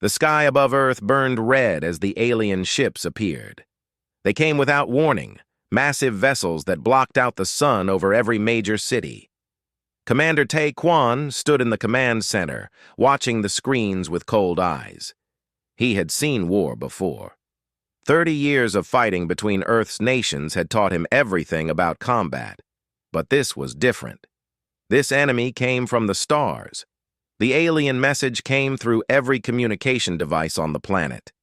The sky above Earth burned red as the alien ships appeared. They came without warning, massive vessels that blocked out the sun over every major city. Commander Tae Kwon stood in the command center, watching the screens with cold eyes. He had seen war before. 30 years of fighting between Earth's nations had taught him everything about combat. But this was different. This enemy came from the stars. The alien message came through every communication device on the planet.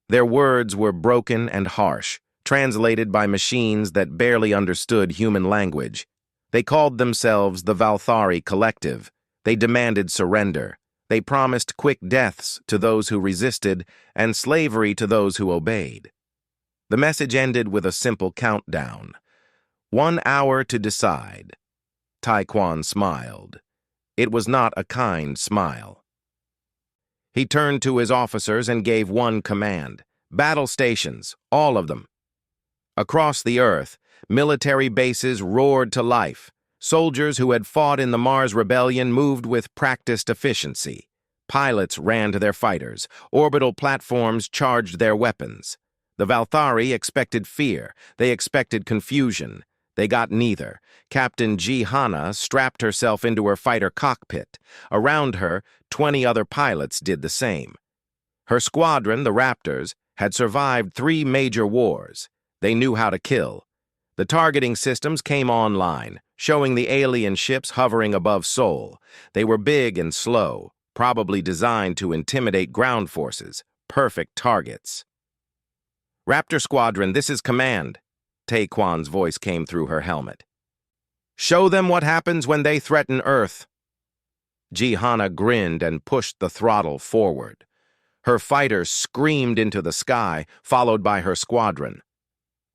Their words were broken and harsh, translated by machines that barely understood human language. They called themselves the Valthari Collective. They demanded surrender. They promised quick deaths to those who resisted and slavery to those who obeyed. The message ended with a simple countdown. 1 hour to decide. Tae Kwon smiled. It was not a kind smile. He turned to his officers and gave one command. Battle stations, all of them. Across the Earth, military bases roared to life. Soldiers who had fought in the Mars Rebellion moved with practiced efficiency. Pilots ran to their fighters. Orbital platforms charged their weapons. The Valthari expected fear. They expected confusion. They got neither. Captain Ji Hana strapped herself into her fighter cockpit. Around her, 20 other pilots did the same. Her squadron, the Raptors, had survived 3 major wars. They knew how to kill. The targeting systems came online, showing the alien ships hovering above Seoul. They were big and slow, probably designed to intimidate ground forces. Perfect targets. Raptor Squadron, this is command. Tae Kwon's voice came through her helmet. Show them what happens when they threaten Earth. Ji Hana grinned and pushed the throttle forward. Her fighters screamed into the sky, followed by her squadron.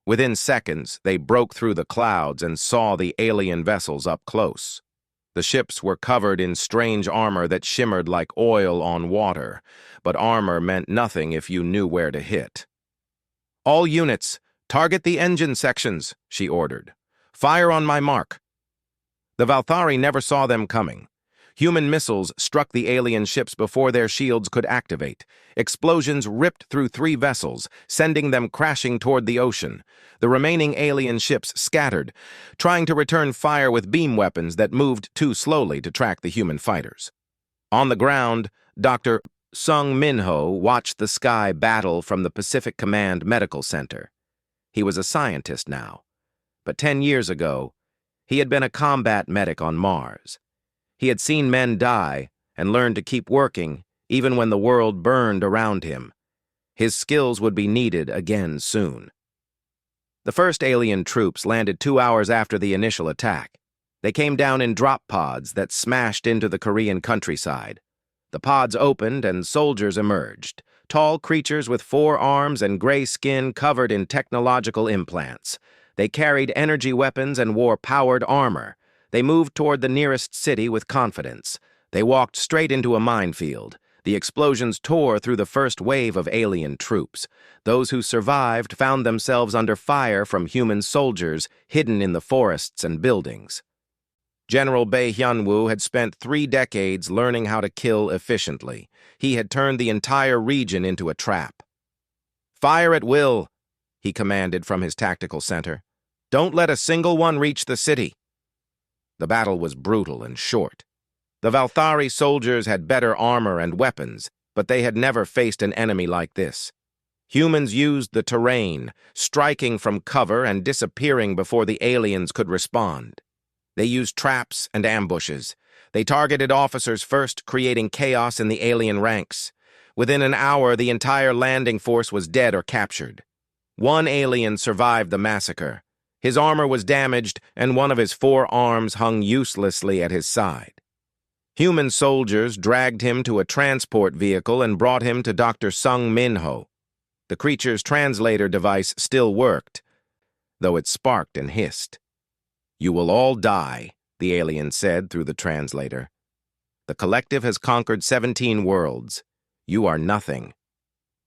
Within seconds, they broke through the clouds and saw the alien vessels up close. The ships were covered in strange armor that shimmered like oil on water, but armor meant nothing if you knew where to hit. All units, target the engine sections, she ordered. Fire on my mark. The Valthari never saw them coming. Human missiles struck the alien ships before their shields could activate. Explosions ripped through 3 vessels, sending them crashing toward the ocean. The remaining alien ships scattered, trying to return fire with beam weapons that moved too slowly to track the human fighters. On the ground, Dr. Sung Min-ho watched the sky battle from the Pacific Command Medical Center. He was a scientist now, but 10 years ago, he had been a combat medic on Mars. He had seen men die and learned to keep working even when the world burned around him. His skills would be needed again soon. The first alien troops landed 2 hours after the initial attack. They came down in drop pods that smashed into the Korean countryside. The pods opened and soldiers emerged, tall creatures with 4 arms and gray skin covered in technological implants. They carried energy weapons and wore powered armor. They moved toward the nearest city with confidence. They walked straight into a minefield. The explosions tore through the first wave of alien troops. Those who survived found themselves under fire from human soldiers hidden in the forests and buildings. General Bae Hyun-woo had spent 3 decades learning how to kill efficiently. He had turned the entire region into a trap. Fire at will, he commanded from his tactical center. Don't let a single one reach the city. The battle was brutal and short. The Valthari soldiers had better armor and weapons, but they had never faced an enemy like this. Humans used the terrain, striking from cover and disappearing before the aliens could respond. They used traps and ambushes. They targeted officers first, creating chaos in the alien ranks. Within an hour, the entire landing force was dead or captured. One alien survived the massacre. His armor was damaged, and one of his 4 arms hung uselessly at his side. Human soldiers dragged him to a transport vehicle and brought him to Dr. Sung Min-ho. The creature's translator device still worked, though it sparked and hissed. You will all die, the alien said through the translator. The collective has conquered 17 worlds. You are nothing.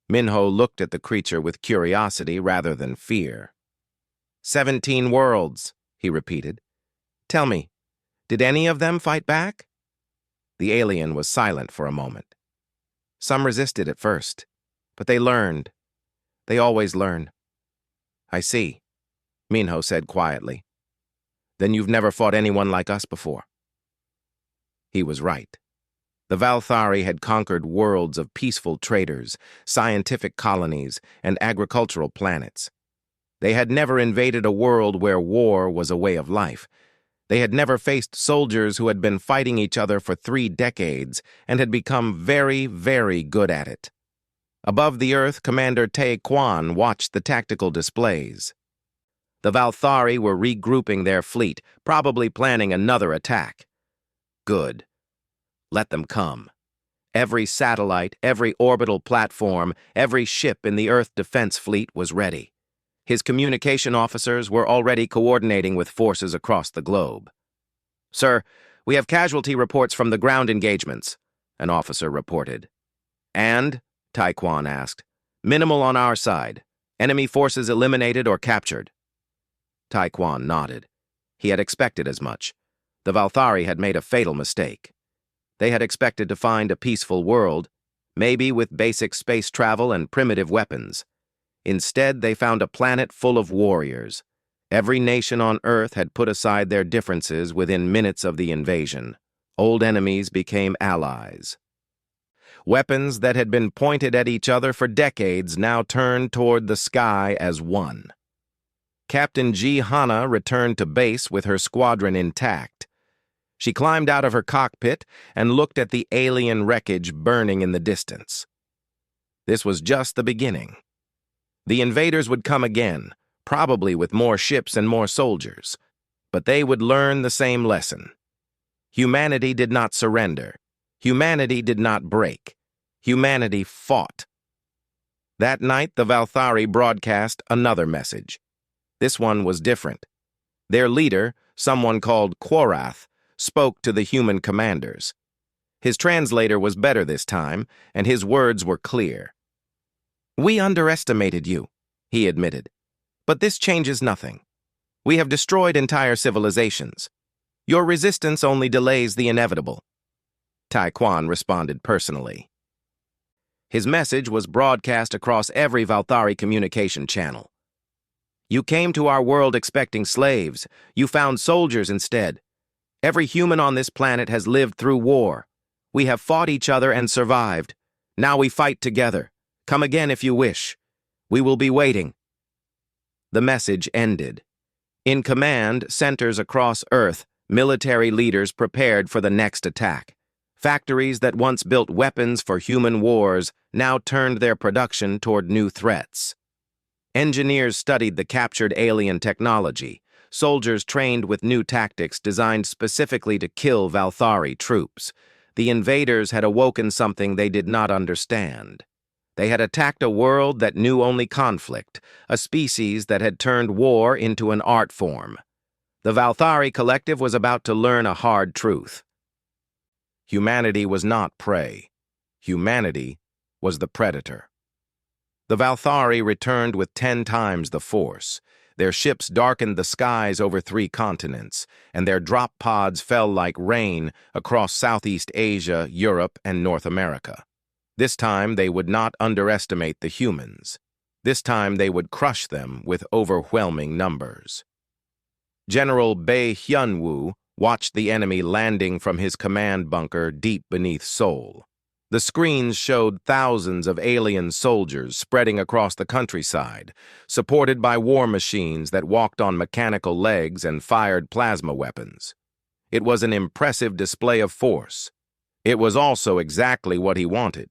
Min-ho looked at the creature with curiosity rather than fear. 17 worlds, he repeated. Tell me, did any of them fight back? The alien was silent for a moment. Some resisted at first, but they learned. They always learn. I see, Minho said quietly. Then you've never fought anyone like us before. He was right. The Valthari had conquered worlds of peaceful traders, scientific colonies, and agricultural planets. They had never invaded a world where war was a way of life. They had never faced soldiers who had been fighting each other for 3 decades and had become very, very good at it. Above the earth, Commander Tae Kwan watched the tactical displays. The Valthari were regrouping their fleet, probably planning another attack. Good. Let them come. Every satellite, every orbital platform, every ship in the Earth Defense Fleet was ready. His communication officers were already coordinating with forces across the globe. Sir, we have casualty reports from the ground engagements, an officer reported. And, Taekwon asked, minimal on our side. Enemy forces eliminated or captured. Taekwon nodded. He had expected as much. The Valthari had made a fatal mistake. They had expected to find a peaceful world, maybe with basic space travel and primitive weapons. Instead, they found a planet full of warriors. Every nation on Earth had put aside their differences within minutes of the invasion. Old enemies became allies. Weapons that had been pointed at each other for decades now turned toward the sky as one. Captain Ji Hana returned to base with her squadron intact. She climbed out of her cockpit and looked at the alien wreckage burning in the distance. This was just the beginning. The invaders would come again, probably with more ships and more soldiers, but they would learn the same lesson. Humanity did not surrender. Humanity did not break. Humanity fought. That night, the Valthari broadcast another message. This one was different. Their leader, someone called Quorath, spoke to the human commanders. His translator was better this time, and his words were clear. We underestimated you, he admitted. But this changes nothing. We have destroyed entire civilizations. Your resistance only delays the inevitable. Taekwon responded personally. His message was broadcast across every Valthari communication channel. You came to our world expecting slaves. You found soldiers instead. Every human on this planet has lived through war. We have fought each other and survived. Now we fight together. Come again if you wish. We will be waiting. The message ended. In command centers across Earth, military leaders prepared for the next attack. Factories that once built weapons for human wars now turned their production toward new threats. Engineers studied the captured alien technology. Soldiers trained with new tactics designed specifically to kill Valthari troops. The invaders had awoken something they did not understand. They had attacked a world that knew only conflict, a species that had turned war into an art form. The Valthari collective was about to learn a hard truth. Humanity was not prey. Humanity was the predator. The Valthari returned with 10 times the force. Their ships darkened the skies over 3 continents, and their drop pods fell like rain across Southeast Asia, Europe, and North America. This time, they would not underestimate the humans. This time, they would crush them with overwhelming numbers. General Bae Hyunwoo watched the enemy landing from his command bunker deep beneath Seoul. The screens showed thousands of alien soldiers spreading across the countryside, supported by war machines that walked on mechanical legs and fired plasma weapons. It was an impressive display of force. It was also exactly what he wanted.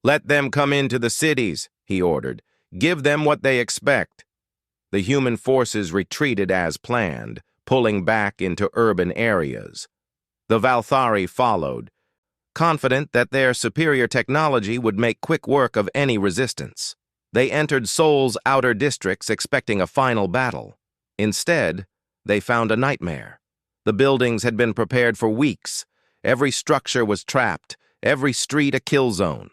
Let them come into the cities, he ordered. Give them what they expect. The human forces retreated as planned, pulling back into urban areas. The Valthari followed, confident that their superior technology would make quick work of any resistance. They entered Seoul's outer districts expecting a final battle. Instead, they found a nightmare. The buildings had been prepared for weeks. Every structure was trapped, every street a kill zone.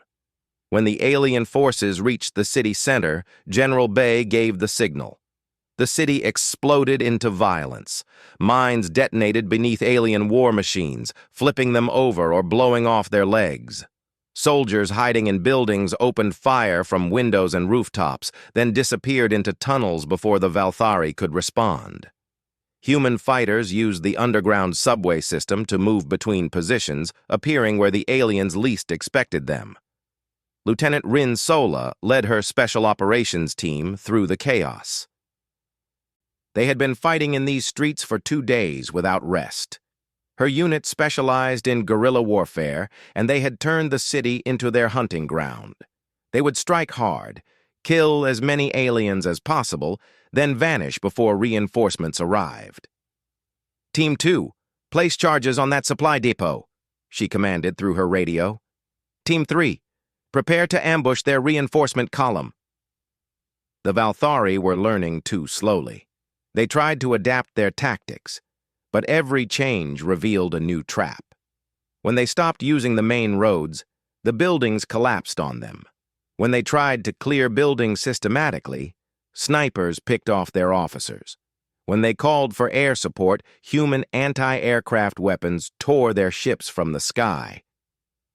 When the alien forces reached the city center, General Bae gave the signal. The city exploded into violence. Mines detonated beneath alien war machines, flipping them over or blowing off their legs. Soldiers hiding in buildings opened fire from windows and rooftops, then disappeared into tunnels before the Valthari could respond. Human fighters used the underground subway system to move between positions, appearing where the aliens least expected them. Lieutenant Rin Sola led her special operations team through the chaos. They had been fighting in these streets for 2 days without rest. Her unit specialized in guerrilla warfare, and they had turned the city into their hunting ground. They would strike hard, kill as many aliens as possible, then vanish before reinforcements arrived. Team 2, place charges on that supply depot, she commanded through her radio. Team 3, prepare to ambush their reinforcement column. The Valthari were learning too slowly. They tried to adapt their tactics, but every change revealed a new trap. When they stopped using the main roads, the buildings collapsed on them. When they tried to clear buildings systematically, snipers picked off their officers. When they called for air support, human anti-aircraft weapons tore their ships from the sky.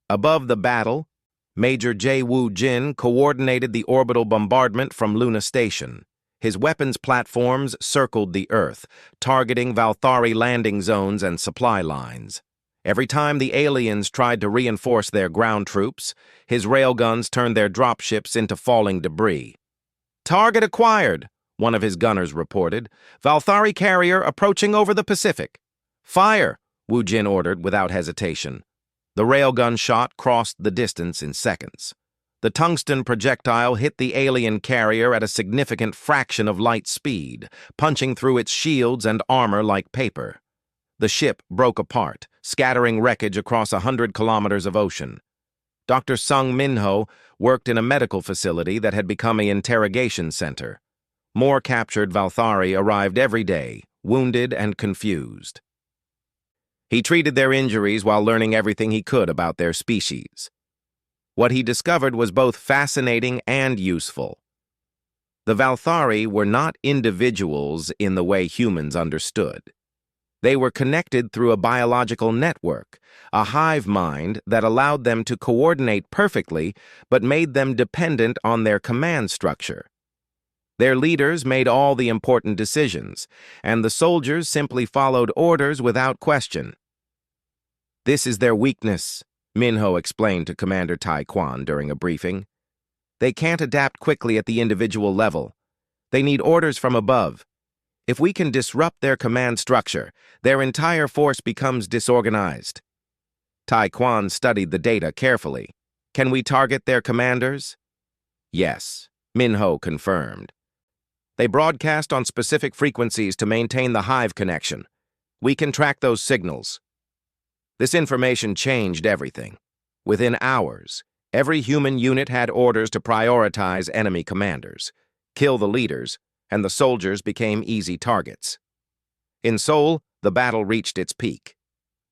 Above the battle, Major J. Woo Jin coordinated the orbital bombardment from Luna Station. His weapons platforms circled the Earth, targeting Valthari landing zones and supply lines. Every time the aliens tried to reinforce their ground troops, his railguns turned their dropships into falling debris. "Target acquired," one of his gunners reported. "Valthari carrier approaching over the Pacific." "Fire," Woo Jin ordered without hesitation. The railgun shot crossed the distance in seconds. The tungsten projectile hit the alien carrier at a significant fraction of light speed, punching through its shields and armor like paper. The ship broke apart, scattering wreckage across 100 kilometers of ocean. Dr. Sung Minho worked in a medical facility that had become an interrogation center. More captured Valthari arrived every day, wounded and confused. He treated their injuries while learning everything he could about their species. What he discovered was both fascinating and useful. The Valthari were not individuals in the way humans understood. They were connected through a biological network, a hive mind that allowed them to coordinate perfectly but made them dependent on their command structure. Their leaders made all the important decisions, and the soldiers simply followed orders without question. "This is their weakness," Minho explained to Commander Tai Quan during a briefing. "They can't adapt quickly at the individual level. They need orders from above. If we can disrupt their command structure, their entire force becomes disorganized." Tai Quan studied the data carefully. "Can we target their commanders?" "Yes," Minho confirmed. "They broadcast on specific frequencies to maintain the hive connection. We can track those signals." This information changed everything. Within hours, every human unit had orders to prioritize enemy commanders, kill the leaders, and the soldiers became easy targets. In Seoul, the battle reached its peak.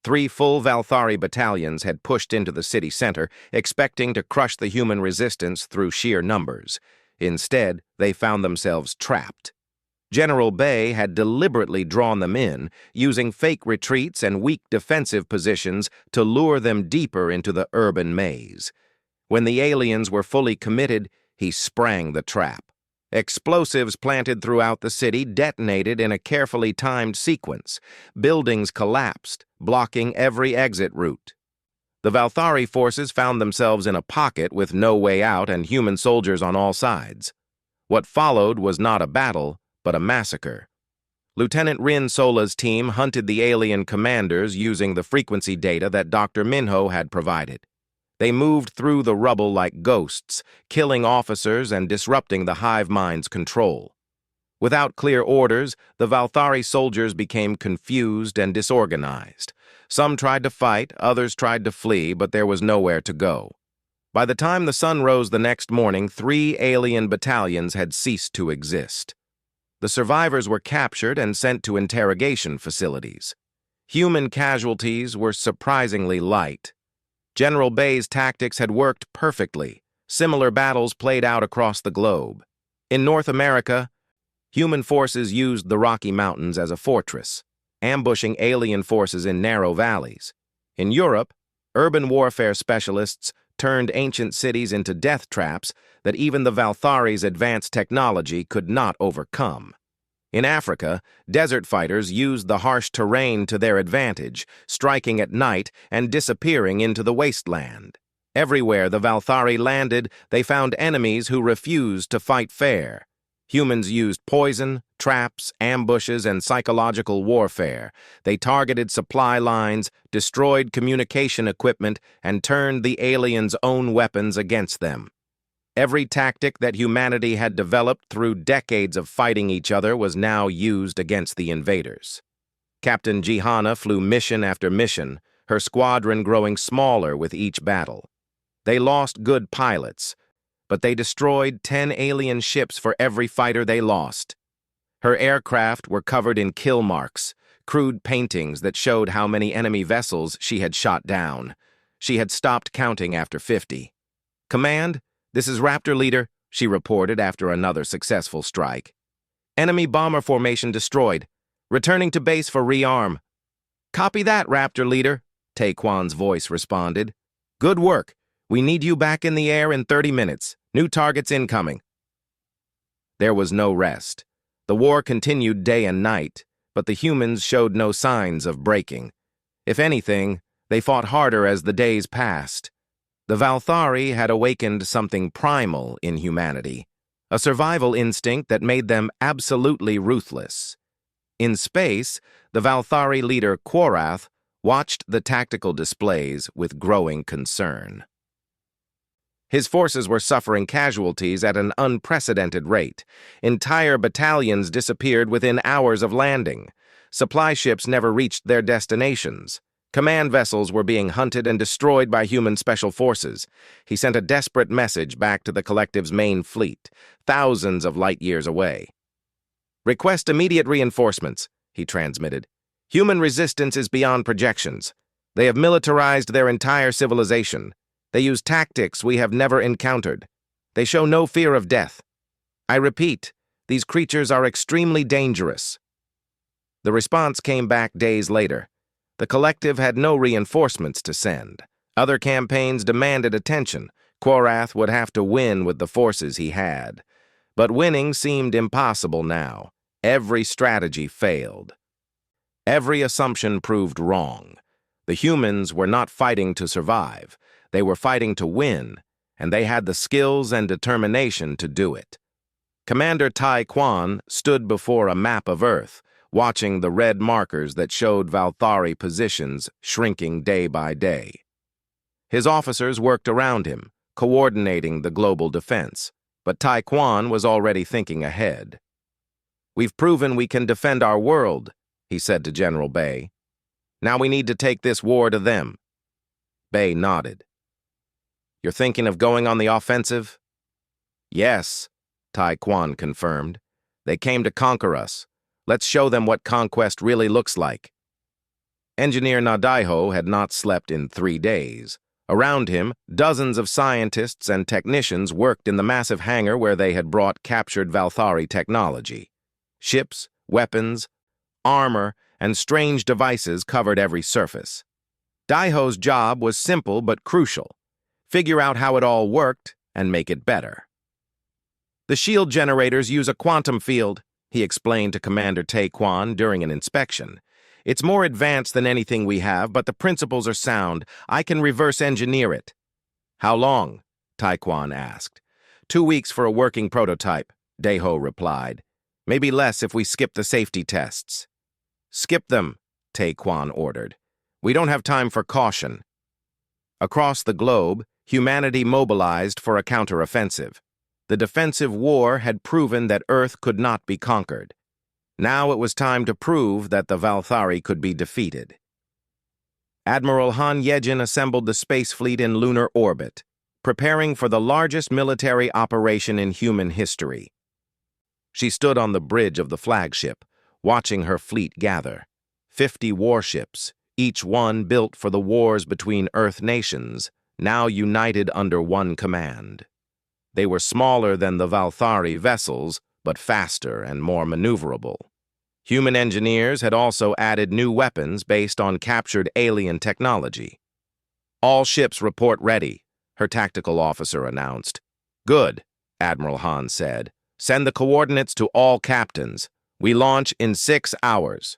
3 full Valthari battalions had pushed into the city center, expecting to crush the human resistance through sheer numbers. Instead, they found themselves trapped. General Bay had deliberately drawn them in, using fake retreats and weak defensive positions to lure them deeper into the urban maze. When the aliens were fully committed, he sprang the trap. Explosives planted throughout the city detonated in a carefully timed sequence. Buildings collapsed, blocking every exit route. The Valthari forces found themselves in a pocket with no way out and human soldiers on all sides. What followed was not a battle, but a massacre. Lieutenant Rin Sola's team hunted the alien commanders using the frequency data that Dr. Minho had provided. They moved through the rubble like ghosts, killing officers and disrupting the hive mind's control. Without clear orders, the Valthari soldiers became confused and disorganized. Some tried to fight, others tried to flee, but there was nowhere to go. By the time the sun rose the next morning, 3 alien battalions had ceased to exist. The survivors were captured and sent to interrogation facilities. Human casualties were surprisingly light. General Bay's tactics had worked perfectly. Similar battles played out across the globe. In North America, human forces used the Rocky Mountains as a fortress, ambushing alien forces in narrow valleys. In Europe, urban warfare specialists turned ancient cities into death traps that even the Valthari's advanced technology could not overcome. In Africa, desert fighters used the harsh terrain to their advantage, striking at night and disappearing into the wasteland. Everywhere the Valthari landed, they found enemies who refused to fight fair. Humans used poison, traps, ambushes, and psychological warfare. They targeted supply lines, destroyed communication equipment, and turned the aliens' own weapons against them. Every tactic that humanity had developed through decades of fighting each other was now used against the invaders. Captain Jihana flew mission after mission, her squadron growing smaller with each battle. They lost good pilots, but they destroyed 10 alien ships for every fighter they lost. Her aircraft were covered in kill marks, crude paintings that showed how many enemy vessels she had shot down. She had stopped counting after 50. "Command, this is Raptor Leader," she reported after another successful strike. "Enemy bomber formation destroyed. Returning to base for rearm." "Copy that, Raptor Leader," Taekwon's voice responded. "Good work. We need you back in the air in 30 minutes. New targets incoming." There was no rest. The war continued day and night, but the humans showed no signs of breaking. If anything, they fought harder as the days passed. The Valthari had awakened something primal in humanity, a survival instinct that made them absolutely ruthless. In space, the Valthari leader Quorath watched the tactical displays with growing concern. His forces were suffering casualties at an unprecedented rate. Entire battalions disappeared within hours of landing. Supply ships never reached their destinations. Command vessels were being hunted and destroyed by human special forces. He sent a desperate message back to the collective's main fleet, thousands of light years away. "Request immediate reinforcements," he transmitted. "Human resistance is beyond projections. They have militarized their entire civilization. They use tactics we have never encountered. They show no fear of death. I repeat, these creatures are extremely dangerous." The response came back days later. The collective had no reinforcements to send. Other campaigns demanded attention. Quorath would have to win with the forces he had. But winning seemed impossible now. Every strategy failed. Every assumption proved wrong. The humans were not fighting to survive. They were fighting to win, and they had the skills and determination to do it. Commander Taekwon stood before a map of Earth, watching the red markers that showed Valthari positions shrinking day by day. His officers worked around him, coordinating the global defense, but Taekwon was already thinking ahead. "We've proven we can defend our world," he said to General Bay. "Now we need to take this war to them." Bay nodded. "You're thinking of going on the offensive?" "Yes," Taekwon confirmed. "They came to conquer us. Let's show them what conquest really looks like." Engineer Nadaiho had not slept in 3 days. Around him, dozens of scientists and technicians worked in the massive hangar where they had brought captured Valthari technology. Ships, weapons, armor, and strange devices covered every surface. Daiho's job was simple but crucial. Figure out how it all worked and make it better. "The shield generators use a quantum field," he explained to Commander Taekwon during an inspection. "It's more advanced than anything we have, but the principles are sound. I can reverse engineer it." "How long?" Taekwon asked. 2 weeks for a working prototype," Daiho replied. "Maybe less if we skip the safety tests." "Skip them," Taekwon ordered. "We don't have time for caution." Across the globe, humanity mobilized for a counteroffensive. The defensive war had proven that Earth could not be conquered. Now it was time to prove that the Valthari could be defeated. Admiral Han Yejin assembled the space fleet in lunar orbit, preparing for the largest military operation in human history. She stood on the bridge of the flagship, watching her fleet gather. 50 warships, each one built for the wars between Earth nations, now united under one command. They were smaller than the Valthari vessels, but faster and more maneuverable. Human engineers had also added new weapons based on captured alien technology. "All ships report ready," her tactical officer announced. "Good," Admiral Han said. "Send the coordinates to all captains. We launch in 6 hours."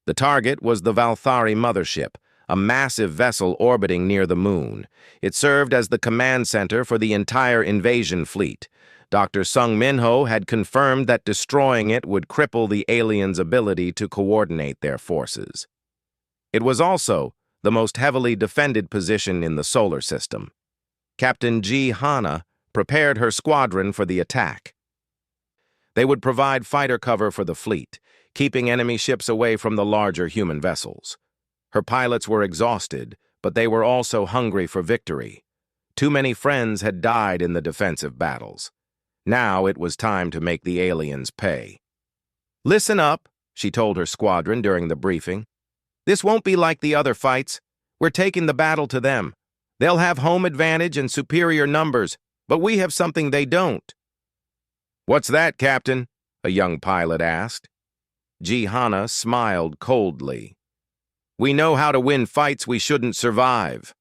The target was the Valthari mothership, a massive vessel orbiting near the moon. It served as the command center for the entire invasion fleet. Dr. Sung Minho had confirmed that destroying it would cripple the aliens' ability to coordinate their forces. It was also the most heavily defended position in the solar system. Captain Ji Hana prepared her squadron for the attack. They would provide fighter cover for the fleet, keeping enemy ships away from the larger human vessels. Her pilots were exhausted, but they were also hungry for victory. Too many friends had died in the defensive battles. Now it was time to make the aliens pay. "Listen up," she told her squadron during the briefing. "This won't be like the other fights. We're taking the battle to them. They'll have home advantage and superior numbers, but we have something they don't." "What's that, Captain?" a young pilot asked. Ji Hana smiled coldly. "We know how to win fights we shouldn't survive."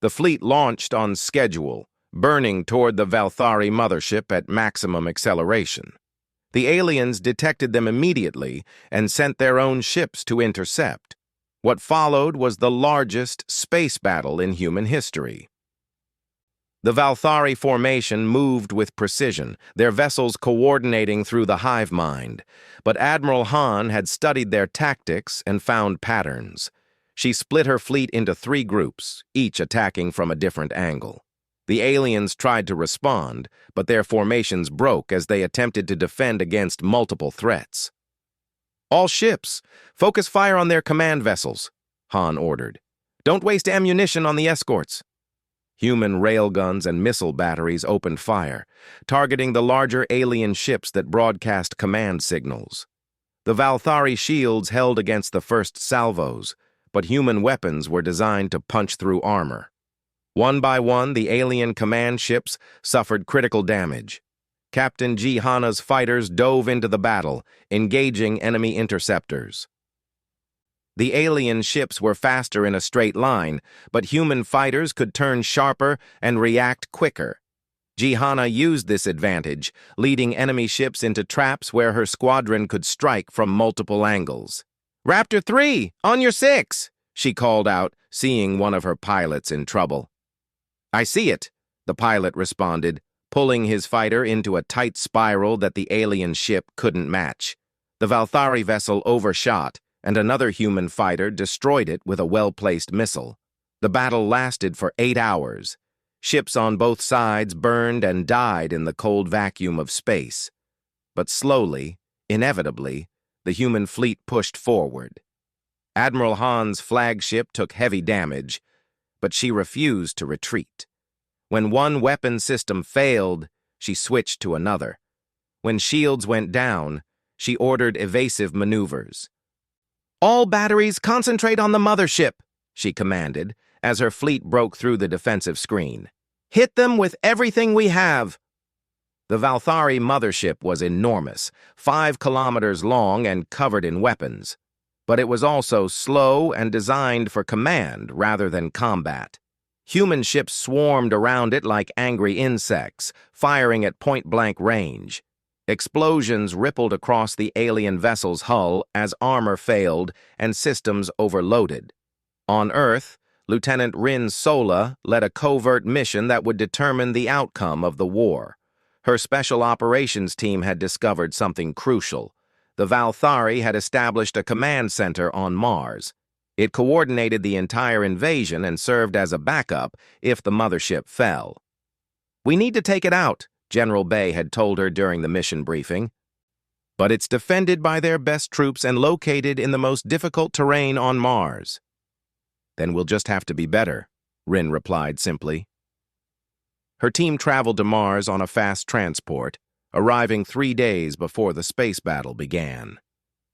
The fleet launched on schedule, burning toward the Valthari mothership at maximum acceleration. The aliens detected them immediately and sent their own ships to intercept. What followed was the largest space battle in human history. The Valthari formation moved with precision, their vessels coordinating through the hive mind. But Admiral Han had studied their tactics and found patterns. She split her fleet into 3 groups, each attacking from a different angle. The aliens tried to respond, but their formations broke as they attempted to defend against multiple threats. "All ships, focus fire on their command vessels," Han ordered. "Don't waste ammunition on the escorts." Human railguns and missile batteries opened fire, targeting the larger alien ships that broadcast command signals. The Valthari shields held against the first salvos, but human weapons were designed to punch through armor. One by one, the alien command ships suffered critical damage. Captain Ji Hana's fighters dove into the battle, engaging enemy interceptors. The alien ships were faster in a straight line, but human fighters could turn sharper and react quicker. Ji Hana used this advantage, leading enemy ships into traps where her squadron could strike from multiple angles. "Raptor 3, on your 6!" she called out, seeing one of her pilots in trouble. "I see it," the pilot responded, pulling his fighter into a tight spiral that the alien ship couldn't match. The Valthari vessel overshot, and another human fighter destroyed it with a well-placed missile. The battle lasted for 8 hours. Ships on both sides burned and died in the cold vacuum of space. But slowly, inevitably, the human fleet pushed forward. Admiral Han's flagship took heavy damage, but she refused to retreat. When one weapon system failed, she switched to another. When shields went down, she ordered evasive maneuvers. "All batteries concentrate on the mothership," she commanded, as her fleet broke through the defensive screen. "Hit them with everything we have." The Valthari mothership was enormous, 5 kilometers long and covered in weapons. But it was also slow and designed for command rather than combat. Human ships swarmed around it like angry insects, firing at point-blank range. Explosions rippled across the alien vessel's hull as armor failed and systems overloaded. On Earth, Lieutenant Rin Sola led a covert mission that would determine the outcome of the war. Her special operations team had discovered something crucial. The Valthari had established a command center on Mars. It coordinated the entire invasion and served as a backup if the mothership fell. "We need to take it out," General Bay had told her during the mission briefing. "But it's defended by their best troops and located in the most difficult terrain on Mars." "Then we'll just have to be better," Rin replied simply. Her team traveled to Mars on a fast transport, arriving 3 days before the space battle began.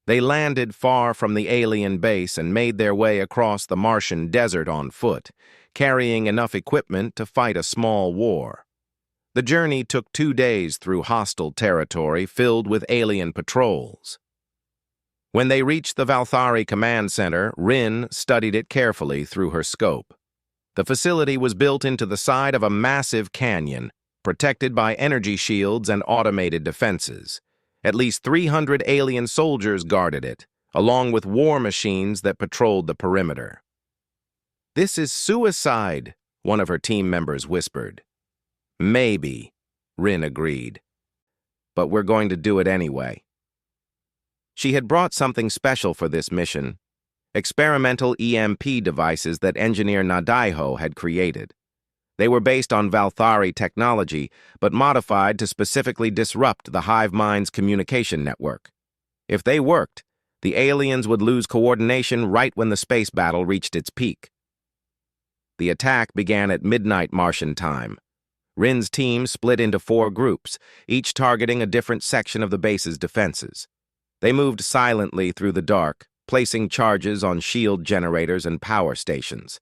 They landed far from the alien base and made their way across the Martian desert on foot, carrying enough equipment to fight a small war. The journey took 2 days through hostile territory filled with alien patrols. When they reached the Valthari command center, Rin studied it carefully through her scope. The facility was built into the side of a massive canyon, protected by energy shields and automated defenses. At least 300 alien soldiers guarded it, along with war machines that patrolled the perimeter. "This is suicide," one of her team members whispered. "Maybe," Rin agreed. "But we're going to do it anyway." She had brought something special for this mission: experimental EMP devices that engineer Nadaiho had created. They were based on Valthari technology, but modified to specifically disrupt the hive mind's communication network. If they worked, the aliens would lose coordination right when the space battle reached its peak. The attack began at midnight Martian time. Rin's team split into 4 groups, each targeting a different section of the base's defenses. They moved silently through the dark, placing charges on shield generators and power stations.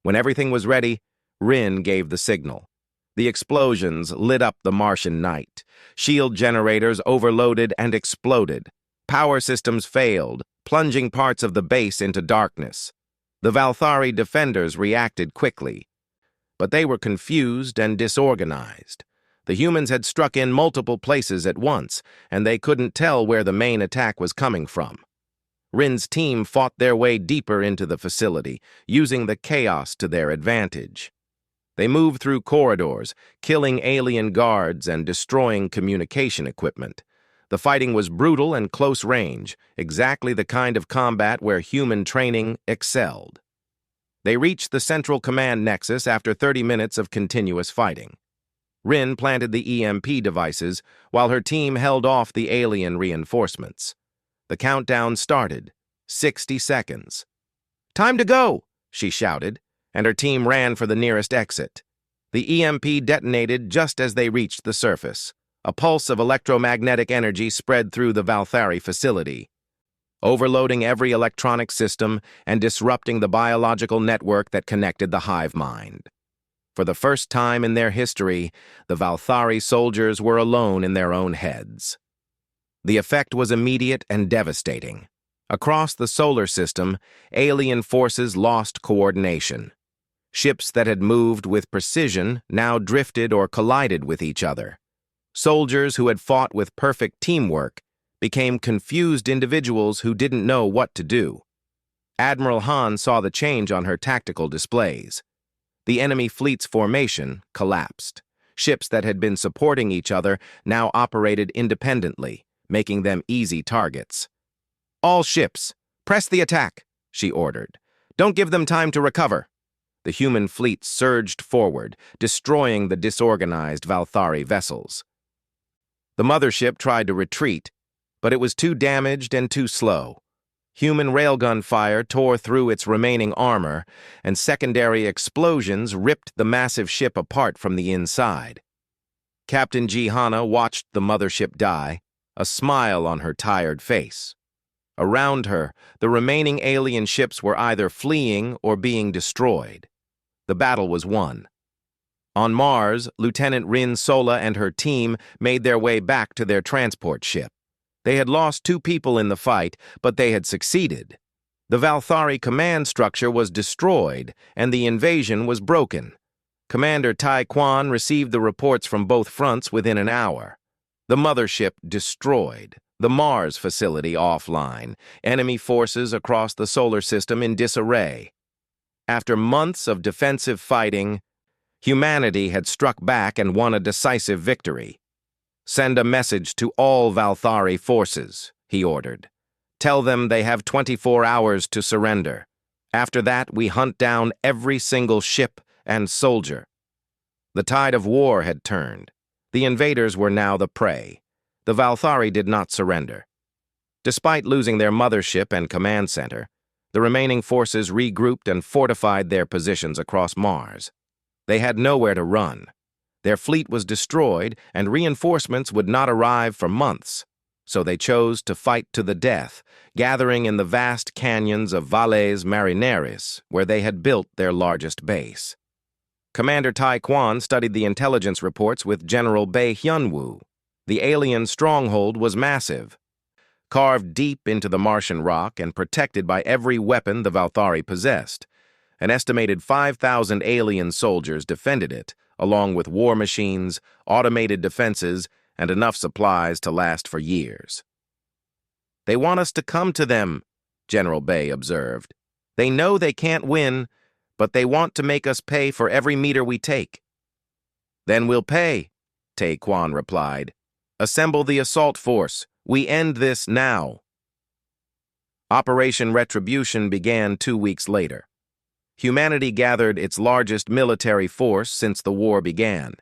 When everything was ready, Rin gave the signal. The explosions lit up the Martian night. Shield generators overloaded and exploded. Power systems failed, plunging parts of the base into darkness. The Valthari defenders reacted quickly, but they were confused and disorganized. The humans had struck in multiple places at once, and they couldn't tell where the main attack was coming from. Rin's team fought their way deeper into the facility, using the chaos to their advantage. They moved through corridors, killing alien guards and destroying communication equipment. The fighting was brutal and close range, exactly the kind of combat where human training excelled. They reached the Central Command Nexus after 30 minutes of continuous fighting. Rin planted the EMP devices, while her team held off the alien reinforcements. The countdown started. 60 seconds. "Time to go!" she shouted, and her team ran for the nearest exit. The EMP detonated just as they reached the surface. A pulse of electromagnetic energy spread through the Valthari facility, overloading every electronic system and disrupting the biological network that connected the hive mind. For the first time in their history, the Valthari soldiers were alone in their own heads. The effect was immediate and devastating. Across the solar system, alien forces lost coordination. Ships that had moved with precision now drifted or collided with each other. Soldiers who had fought with perfect teamwork became confused individuals who didn't know what to do. Admiral Han saw the change on her tactical displays. The enemy fleet's formation collapsed. Ships that had been supporting each other now operated independently, making them easy targets. "All ships, press the attack," she ordered. "Don't give them time to recover." The human fleet surged forward, destroying the disorganized Valthari vessels. The mothership tried to retreat, but it was too damaged and too slow. Human railgun fire tore through its remaining armor, and secondary explosions ripped the massive ship apart from the inside. Captain Jihana watched the mothership die, a smile on her tired face. Around her, the remaining alien ships were either fleeing or being destroyed. The battle was won. On Mars, Lieutenant Rin Sola and her team made their way back to their transport ship. They had lost 2 people in the fight, but they had succeeded. The Valthari command structure was destroyed, and the invasion was broken. Commander Tai Quan received the reports from both fronts within an hour. The mothership destroyed, the Mars facility offline, enemy forces across the solar system in disarray. After months of defensive fighting, humanity had struck back and won a decisive victory. "Send a message to all Valthari forces," he ordered. "Tell them they have 24 hours to surrender. After that, we hunt down every single ship and soldier." The tide of war had turned. The invaders were now the prey. The Valthari did not surrender. Despite losing their mothership and command center, the remaining forces regrouped and fortified their positions across Mars. They had nowhere to run. Their fleet was destroyed, and reinforcements would not arrive for months, so they chose to fight to the death, gathering in the vast canyons of Valles Marineris, where they had built their largest base. Commander Tai Quan studied the intelligence reports with General Bei Hyunwoo. The alien stronghold was massive, carved deep into the Martian rock and protected by every weapon the Valthari possessed. An estimated 5,000 alien soldiers defended it, along with war machines, automated defenses, and enough supplies to last for years. "They want us to come to them," General Bay observed. "They know they can't win, but they want to make us pay for every meter we take." "Then we'll pay," Tae Kwon replied. "Assemble the assault force. We end this now." Operation Retribution began 2 weeks later. Humanity gathered its largest military force since the war began.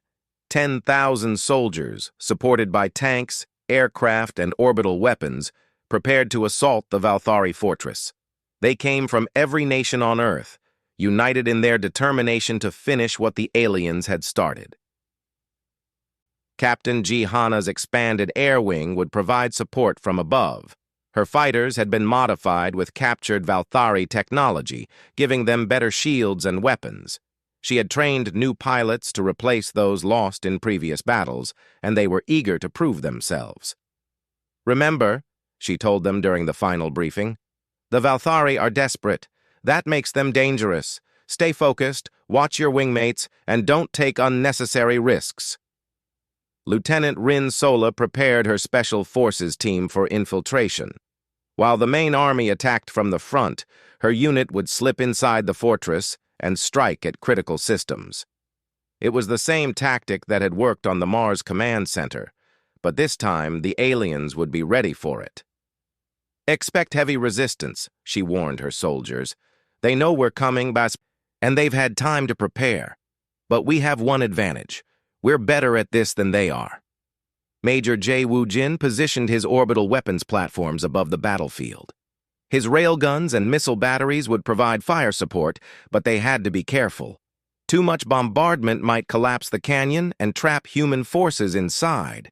10,000 soldiers, supported by tanks, aircraft, and orbital weapons, prepared to assault the Valthari fortress. They came from every nation on Earth, united in their determination to finish what the aliens had started. Captain Ji Hana's expanded air wing would provide support from above. Her fighters had been modified with captured Valthari technology, giving them better shields and weapons. She had trained new pilots to replace those lost in previous battles, and they were eager to prove themselves. "Remember," she told them during the final briefing, "the Valthari are desperate. That makes them dangerous. Stay focused, watch your wingmates, and don't take unnecessary risks." Lieutenant Rin Sola prepared her Special Forces team for infiltration. While the main army attacked from the front, her unit would slip inside the fortress and strike at critical systems. It was the same tactic that had worked on the Mars Command Center, but this time the aliens would be ready for it. "Expect heavy resistance," she warned her soldiers. "They know we're coming, and they've had time to prepare. But we have one advantage. We're better at this than they are." Major Jae Woo-jin positioned his orbital weapons platforms above the battlefield. His railguns and missile batteries would provide fire support, but they had to be careful. Too much bombardment might collapse the canyon and trap human forces inside.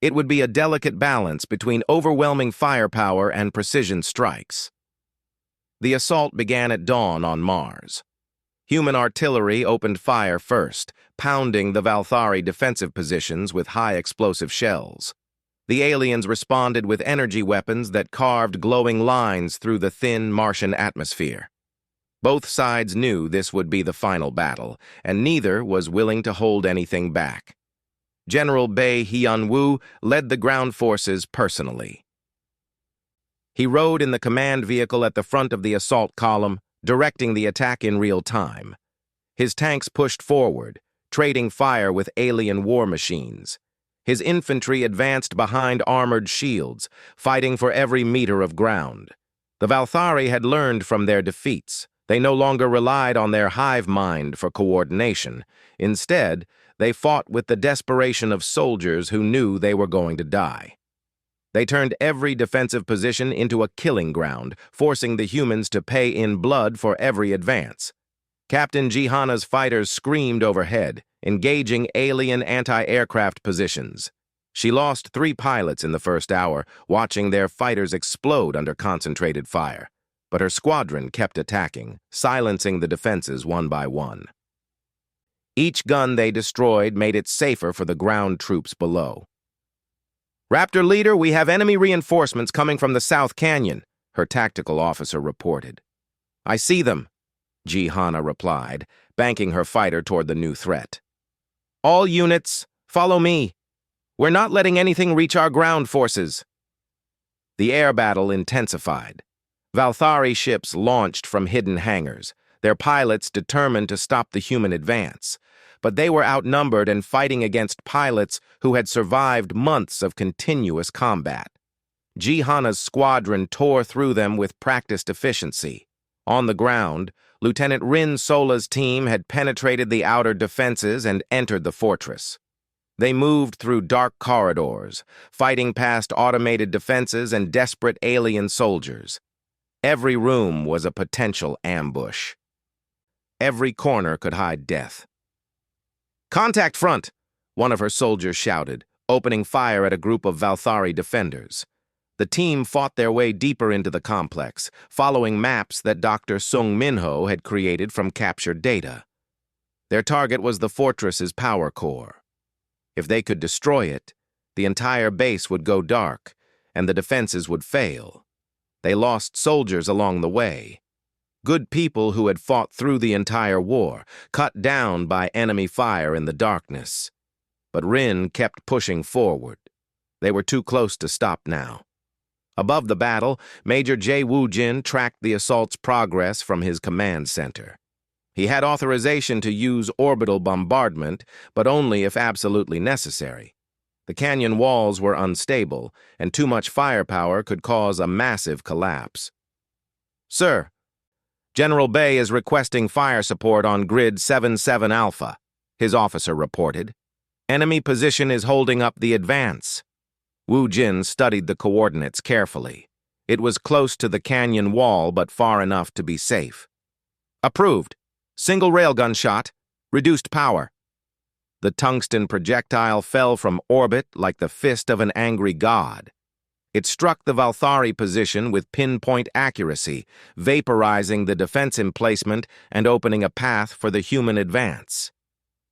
It would be a delicate balance between overwhelming firepower and precision strikes. The assault began at dawn on Mars. Human artillery opened fire first, pounding the Valthari defensive positions with high-explosive shells. The aliens responded with energy weapons that carved glowing lines through the thin Martian atmosphere. Both sides knew this would be the final battle, and neither was willing to hold anything back. General Bae Hyun-woo led the ground forces personally. He rode in the command vehicle at the front of the assault column, directing the attack in real time. His tanks pushed forward, trading fire with alien war machines. His infantry advanced behind armored shields, fighting for every meter of ground. The Valthari had learned from their defeats. They no longer relied on their hive mind for coordination. Instead, they fought with the desperation of soldiers who knew they were going to die. They turned every defensive position into a killing ground, forcing the humans to pay in blood for every advance. Captain Ji Hana's fighters screamed overhead, engaging alien anti-aircraft positions. She lost 3 pilots in the first hour, watching their fighters explode under concentrated fire. But her squadron kept attacking, silencing the defenses one by one. Each gun they destroyed made it safer for the ground troops below. "Raptor Leader, we have enemy reinforcements coming from the South Canyon," her tactical officer reported. "I see them," Ji Hana replied, banking her fighter toward the new threat. "All units, follow me. We're not letting anything reach our ground forces." The air battle intensified. Valthari ships launched from hidden hangars, their pilots determined to stop the human advance. But they were outnumbered and fighting against pilots who had survived months of continuous combat. Ji Hana's squadron tore through them with practiced efficiency. On the ground, Lieutenant Rin Sola's team had penetrated the outer defenses and entered the fortress. They moved through dark corridors, fighting past automated defenses and desperate alien soldiers. Every room was a potential ambush. Every corner could hide death. "Contact front!" one of her soldiers shouted, opening fire at a group of Valthari defenders. The team fought their way deeper into the complex, following maps that Dr. Sung Minho had created from captured data. Their target was the fortress's power core. If they could destroy it, the entire base would go dark, and the defenses would fail. They lost soldiers along the way, Good people who had fought through the entire war, cut down by enemy fire in the darkness. But Rin kept pushing forward. They were too close to stop now. Above the battle, Major J. Woo-jin tracked the assault's progress from his command center. He had authorization to use orbital bombardment, but only if absolutely necessary. The canyon walls were unstable, and too much firepower could cause a massive collapse. "Sir, General Bay is requesting fire support on Grid 77 Alpha," his officer reported. "Enemy position is holding up the advance." Woo-jin studied the coordinates carefully. It was close to the canyon wall, but far enough to be safe. "Approved. Single railgun shot. Reduced power." The tungsten projectile fell from orbit like the fist of an angry god. It struck the Valthari position with pinpoint accuracy, vaporizing the defense emplacement and opening a path for the human advance.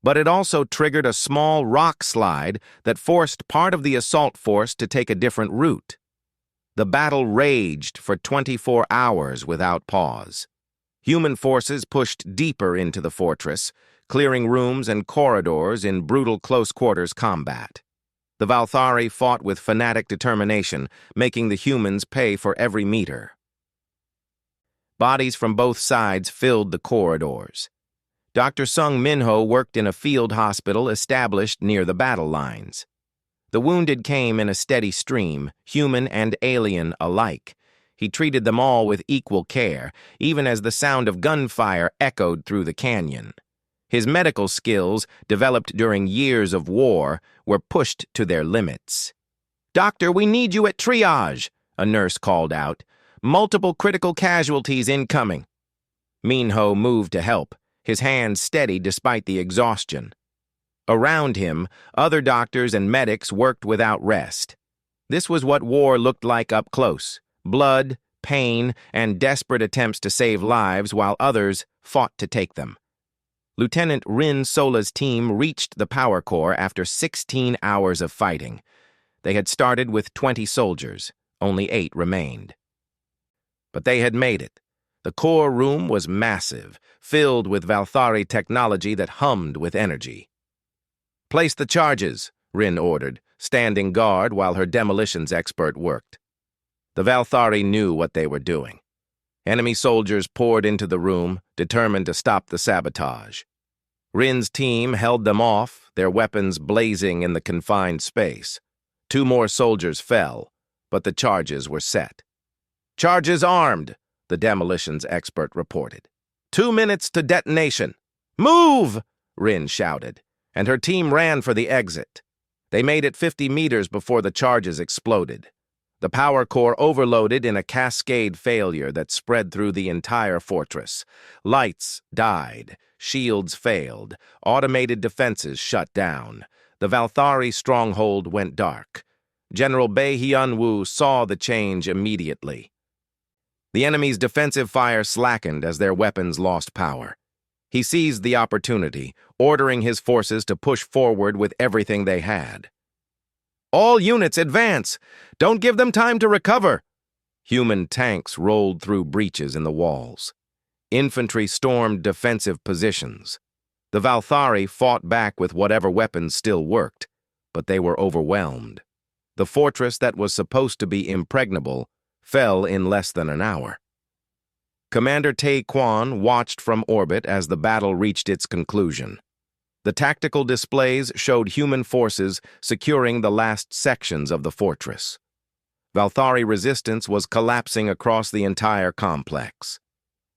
But it also triggered a small rock slide that forced part of the assault force to take a different route. The battle raged for 24 hours without pause. Human forces pushed deeper into the fortress, clearing rooms and corridors in brutal close-quarters combat. The Valthari fought with fanatic determination, making the humans pay for every meter. Bodies from both sides filled the corridors. Dr. Sung Minho worked in a field hospital established near the battle lines. The wounded came in a steady stream, human and alien alike. He treated them all with equal care, even as the sound of gunfire echoed through the canyon. His medical skills, developed during years of war, were pushed to their limits. "Doctor, we need you at triage," a nurse called out. "Multiple critical casualties incoming." Minho moved to help, his hands steady despite the exhaustion. Around him, other doctors and medics worked without rest. This was what war looked like up close: blood, pain, and desperate attempts to save lives while others fought to take them. Lieutenant Rin Sola's team reached the power core after 16 hours of fighting. They had started with 20 soldiers. Only 8 remained. But they had made it. The core room was massive, filled with Valthari technology that hummed with energy. "Place the charges," Rin ordered, standing guard while her demolitions expert worked. The Valthari knew what they were doing. Enemy soldiers poured into the room, determined to stop the sabotage. Rin's team held them off, their weapons blazing in the confined space. 2 more soldiers fell, but the charges were set. "Charges armed," the demolitions expert reported. 2 minutes to detonation. "Move!" Rin shouted, and her team ran for the exit. They made it 50 meters before the charges exploded. The power core overloaded in a cascade failure that spread through the entire fortress. Lights died, shields failed, automated defenses shut down. The Valthari stronghold went dark. General Bae Hyun-woo saw the change immediately. The enemy's defensive fire slackened as their weapons lost power. He seized the opportunity, ordering his forces to push forward with everything they had. "All units advance! Don't give them time to recover!" Human tanks rolled through breaches in the walls. Infantry stormed defensive positions. The Valthari fought back with whatever weapons still worked, but they were overwhelmed. The fortress that was supposed to be impregnable fell in less than an hour. Commander Tae Kwon watched from orbit as the battle reached its conclusion. The tactical displays showed human forces securing the last sections of the fortress. Valthari resistance was collapsing across the entire complex.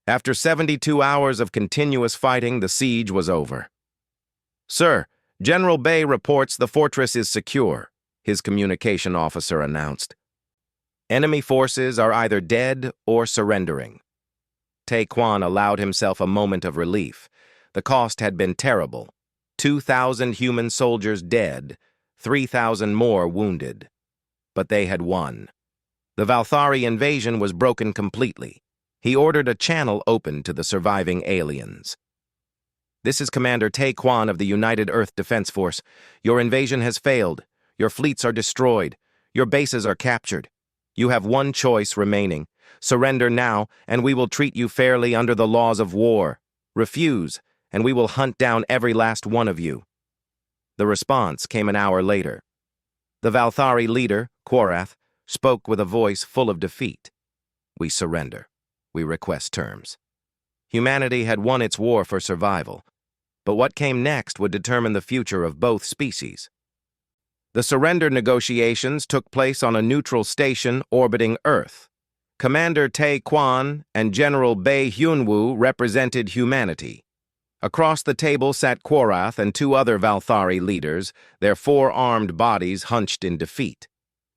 After 72 hours of continuous fighting, the siege was over. "Sir, General Bae reports the fortress is secure," his communication officer announced. "Enemy forces are either dead or surrendering." Tae Kwon allowed himself a moment of relief. The cost had been terrible. 2,000 human soldiers dead, 3,000 more wounded. But they had won. The Valthari invasion was broken completely. He ordered a channel open to the surviving aliens. "This is Commander Tae Kwon of the United Earth Defense Force. Your invasion has failed. Your fleets are destroyed. Your bases are captured. You have one choice remaining: Surrender now, and we will treat you fairly under the laws of war. Refuse, and we will hunt down every last one of you." The response came an hour later. The Valthari leader, Quorath, spoke with a voice full of defeat. "We surrender. We request terms." Humanity had won its war for survival, but what came next would determine the future of both species. The surrender negotiations took place on a neutral station orbiting Earth. Commander Tae Kwan and General Bae Hyunwoo represented humanity. Across the table sat Quorath and two other Valthari leaders, their four-armed bodies hunched in defeat.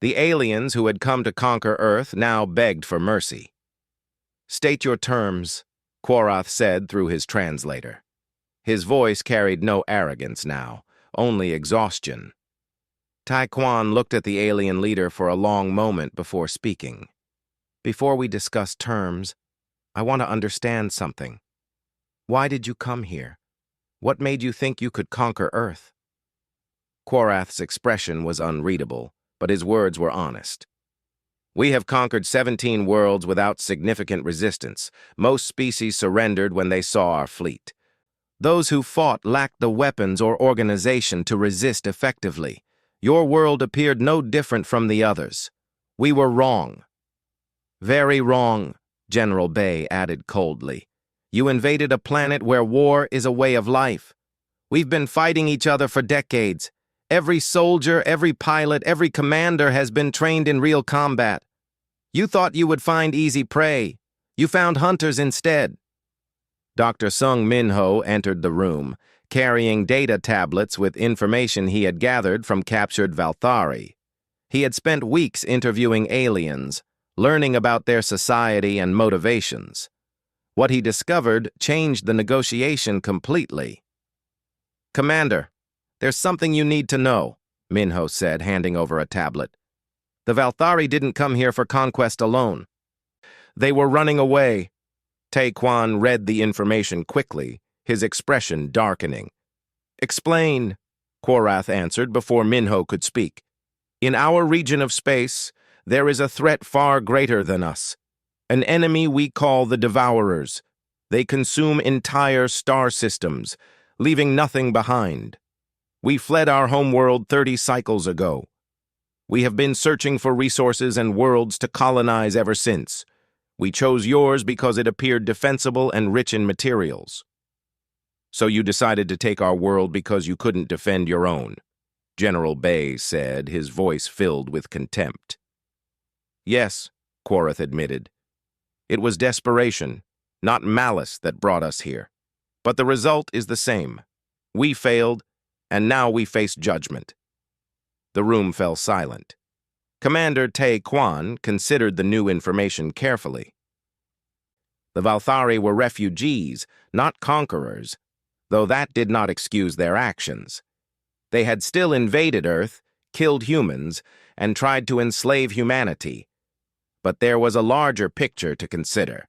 The aliens who had come to conquer Earth now begged for mercy. "State your terms," Quorath said through his translator. His voice carried no arrogance now, only exhaustion. Tai Quan looked at the alien leader for a long moment before speaking. "Before we discuss terms, I want to understand something. Why did you come here? What made you think you could conquer Earth?" Quorath's expression was unreadable, but his words were honest. "We have conquered 17 worlds without significant resistance. Most species surrendered when they saw our fleet. Those who fought lacked the weapons or organization to resist effectively. Your world appeared no different from the others. We were wrong." "Very wrong," General Bae added coldly. "You invaded a planet where war is a way of life. We've been fighting each other for decades. Every soldier, every pilot, every commander has been trained in real combat. You thought you would find easy prey. You found hunters instead." Dr. Sung Minho entered the room, carrying data tablets with information he had gathered from captured Valthari. He had spent weeks interviewing aliens, learning about their society and motivations. What he discovered changed the negotiation completely. "Commander, there's something you need to know," Minho said, handing over a tablet. "The Valthari didn't come here for conquest alone. They were running away." Tae Quan read the information quickly, his expression darkening. "Explain," Quorath answered before Minho could speak. "In our region of space, there is a threat far greater than us. An enemy we call the Devourers. They consume entire star systems, leaving nothing behind. We fled our homeworld 30 cycles ago. We have been searching for resources and worlds to colonize ever since. We chose yours because it appeared defensible and rich in materials." "So you decided to take our world because you couldn't defend your own," General Bae said, his voice filled with contempt. "Yes," Quorath admitted. "It was desperation, not malice, that brought us here. But the result is the same. We failed, and now we face judgment." The room fell silent. Commander Tae Quan considered the new information carefully. The Valthari were refugees, not conquerors, though that did not excuse their actions. They had still invaded Earth, killed humans, and tried to enslave humanity. But there was a larger picture to consider.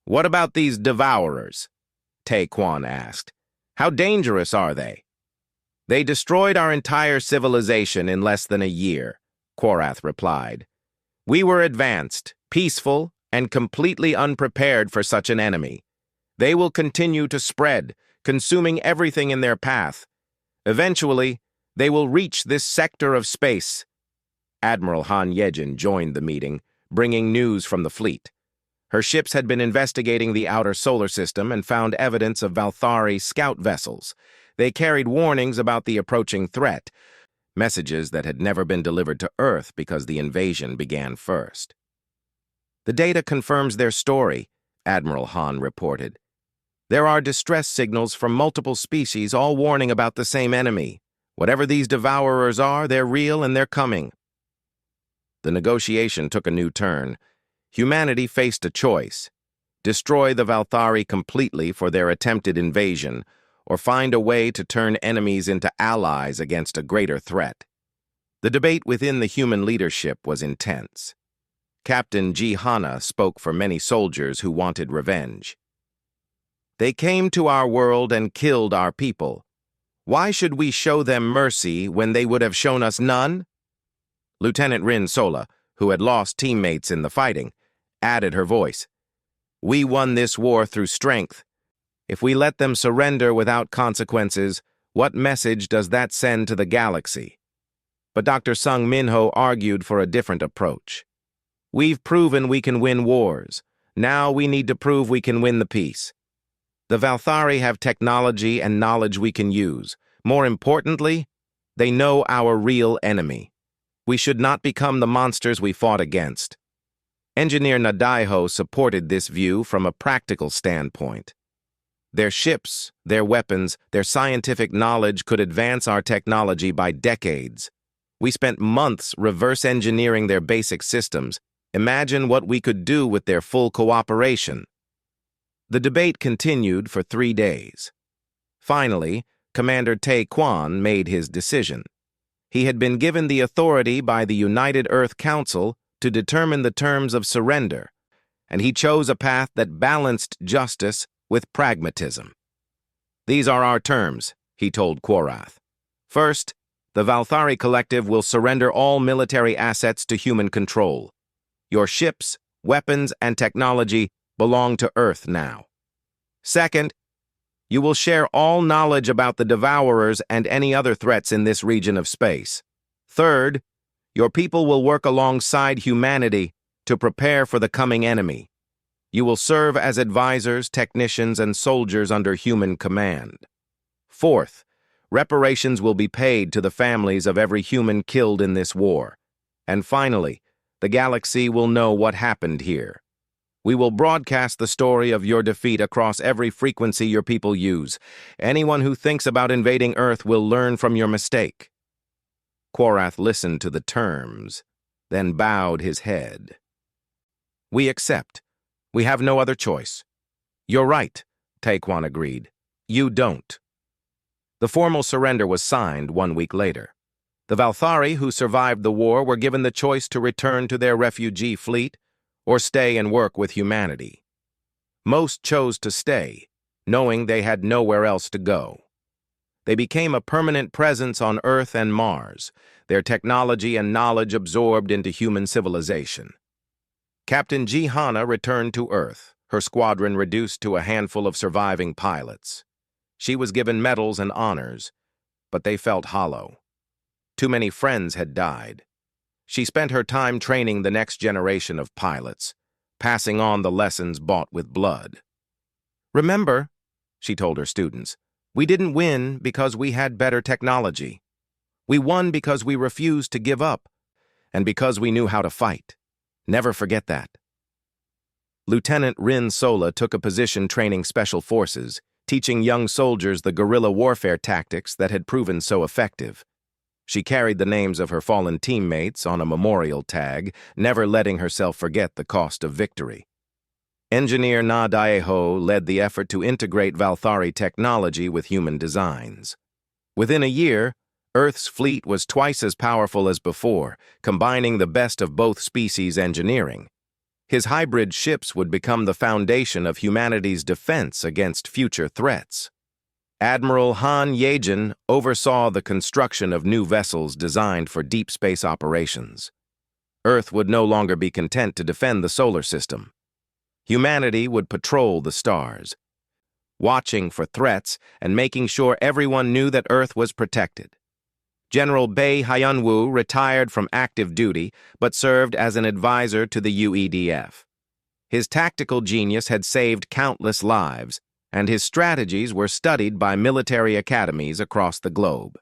"What about these Devourers?" Tae Quan asked. "How dangerous are they?" "They destroyed our entire civilization in less than a year," Quorath replied. "We were advanced, peaceful, and completely unprepared for such an enemy. They will continue to spread, consuming everything in their path. Eventually, they will reach this sector of space." Admiral Han Yejin joined the meeting, bringing news from the fleet. Her ships had been investigating the outer solar system and found evidence of Valthari scout vessels. They carried warnings about the approaching threat, messages that had never been delivered to Earth because the invasion began first. "The data confirms their story," Admiral Han reported. "There are distress signals from multiple species all warning about the same enemy. Whatever these Devourers are, they're real and they're coming." The negotiation took a new turn. Humanity faced a choice: destroy the Valthari completely for their attempted invasion, or find a way to turn enemies into allies against a greater threat. The debate within the human leadership was intense. Captain Ji Hana spoke for many soldiers who wanted revenge. "They came to our world and killed our people. Why should we show them mercy when they would have shown us none?" Lieutenant Rin Sola, who had lost teammates in the fighting, added her voice. "We won this war through strength. If we let them surrender without consequences, what message does that send to the galaxy?" But Dr. Sung Minho argued for a different approach. "We've proven we can win wars. Now we need to prove we can win the peace. The Valthari have technology and knowledge we can use. More importantly, they know our real enemy. We should not become the monsters we fought against." Engineer Nadaiho supported this view from a practical standpoint. Their ships, their weapons, their scientific knowledge could advance our technology by decades. We spent months reverse engineering their basic systems. Imagine what we could do with their full cooperation. The debate continued for 3 days. Finally, Commander Tae Kwan made his decision. He had been given the authority by the United Earth Council to determine the terms of surrender, and he chose a path that balanced justice with pragmatism. "These are our terms," he told Quorath. "First, the Valthari Collective will surrender all military assets to human control. Your ships, weapons, and technology belong to Earth now. Second, you will share all knowledge about the Devourers and any other threats in this region of space. Third, your people will work alongside humanity to prepare for the coming enemy. You will serve as advisors, technicians, and soldiers under human command. Fourth, reparations will be paid to the families of every human killed in this war. And finally, the galaxy will know what happened here. We will broadcast the story of your defeat across every frequency your people use. Anyone who thinks about invading Earth will learn from your mistake." Quorath listened to the terms, then bowed his head. "We accept. We have no other choice." "You're right," Taekwon agreed. "You don't." The formal surrender was signed 1 week later. The Valthari who survived the war were given the choice to return to their refugee fleet or stay and work with humanity. Most chose to stay, knowing they had nowhere else to go. They became a permanent presence on Earth and Mars, their technology and knowledge absorbed into human civilization. Captain Ji Hana returned to Earth, her squadron reduced to a handful of surviving pilots. She was given medals and honors, but they felt hollow. Too many friends had died. She spent her time training the next generation of pilots, passing on the lessons bought with blood. "Remember," she told her students, "we didn't win because we had better technology. We won because we refused to give up, and because we knew how to fight. Never forget that." Lieutenant Rin Sola took a position training special forces, teaching young soldiers the guerrilla warfare tactics that had proven so effective. She carried the names of her fallen teammates on a memorial tag, never letting herself forget the cost of victory. Engineer Na Daeho led the effort to integrate Valthari technology with human designs. Within a year, Earth's fleet was twice as powerful as before, combining the best of both species' engineering. His hybrid ships would become the foundation of humanity's defense against future threats. Admiral Han Yejin oversaw the construction of new vessels designed for deep space operations. Earth would no longer be content to defend the solar system. Humanity would patrol the stars, watching for threats and making sure everyone knew that Earth was protected. General Bae Hyunwoo retired from active duty but served as an advisor to the UEDF. His tactical genius had saved countless lives, and his strategies were studied by military academies across the globe.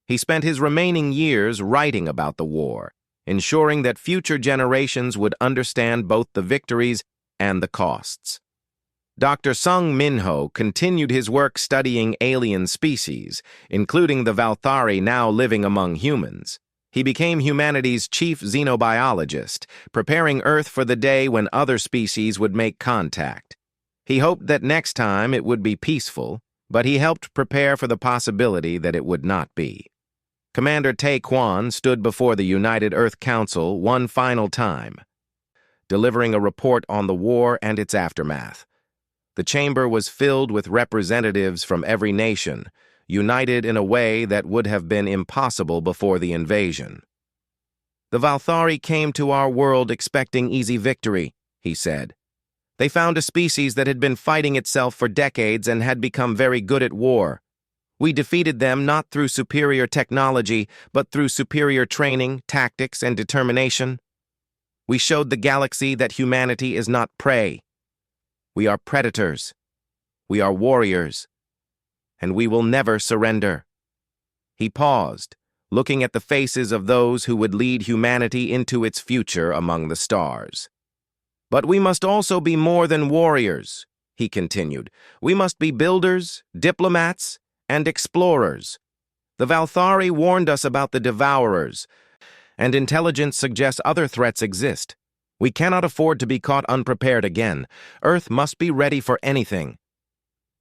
He spent his remaining years writing about the war, ensuring that future generations would understand both the victories and the costs. Dr. Sung Minho continued his work studying alien species, including the Valthari now living among humans. He became humanity's chief xenobiologist, preparing Earth for the day when other species would make contact. He hoped that next time it would be peaceful, but he helped prepare for the possibility that it would not be. Commander Tae Kwan stood before the United Earth Council one final time, delivering a report on the war and its aftermath. The chamber was filled with representatives from every nation, united in a way that would have been impossible before the invasion. "The Valthari came to our world expecting easy victory," he said. They found a species that had been fighting itself for decades and had become very good at war. We defeated them not through superior technology, but through superior training, tactics, and determination. We showed the galaxy that humanity is not prey. We are predators. We are warriors. And we will never surrender. He paused, looking at the faces of those who would lead humanity into its future among the stars. But we must also be more than warriors, he continued. We must be builders, diplomats, and explorers. The Valthari warned us about the Devourers, and intelligence suggests other threats exist. We cannot afford to be caught unprepared again. Earth must be ready for anything.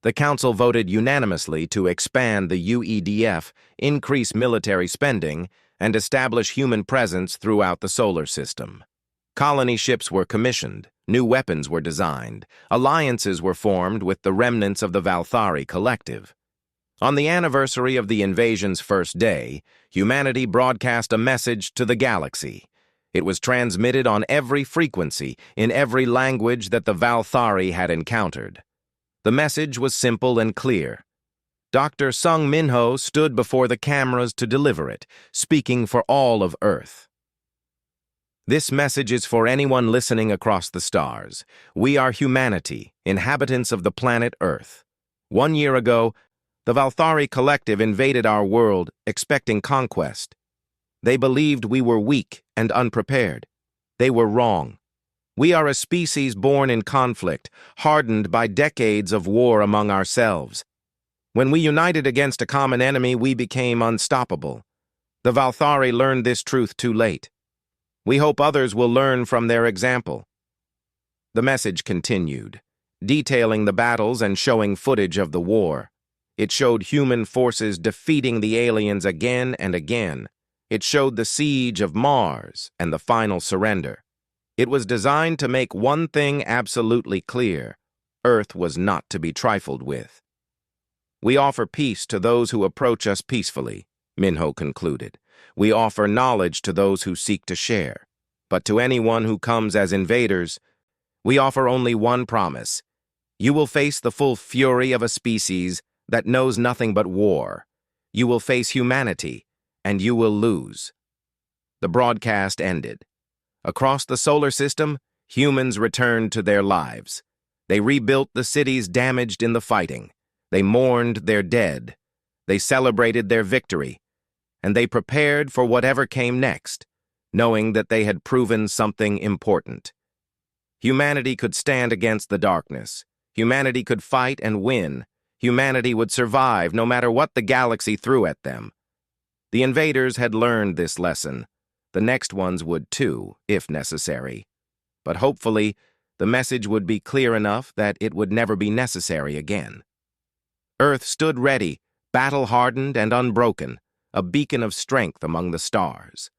The Council voted unanimously to expand the UEDF, increase military spending, and establish human presence throughout the solar system. Colony ships were commissioned, new weapons were designed, alliances were formed with the remnants of the Valthari collective. On the anniversary of the invasion's first day, humanity broadcast a message to the galaxy. It was transmitted on every frequency, in every language that the Valthari had encountered. The message was simple and clear. Dr. Sung Minho stood before the cameras to deliver it, speaking for all of Earth. This message is for anyone listening across the stars. We are humanity, inhabitants of the planet Earth. 1 year ago, the Valthari collective invaded our world, expecting conquest. They believed we were weak and unprepared. They were wrong. We are a species born in conflict, hardened by decades of war among ourselves. When we united against a common enemy, we became unstoppable. The Valthari learned this truth too late. We hope others will learn from their example. The message continued, detailing the battles and showing footage of the war. It showed human forces defeating the aliens again and again. It showed the siege of Mars and the final surrender. It was designed to make one thing absolutely clear: Earth was not to be trifled with. We offer peace to those who approach us peacefully, Minho concluded. We offer knowledge to those who seek to share. But to anyone who comes as invaders, we offer only one promise. You will face the full fury of a species that knows nothing but war. You will face humanity, and you will lose. The broadcast ended. Across the solar system, humans returned to their lives. They rebuilt the cities damaged in the fighting. They mourned their dead. They celebrated their victory. And they prepared for whatever came next, knowing that they had proven something important. Humanity could stand against the darkness. Humanity could fight and win. Humanity would survive no matter what the galaxy threw at them. The invaders had learned this lesson. The next ones would too, if necessary. But hopefully, the message would be clear enough that it would never be necessary again. Earth stood ready, battle-hardened and unbroken, a beacon of strength among the stars.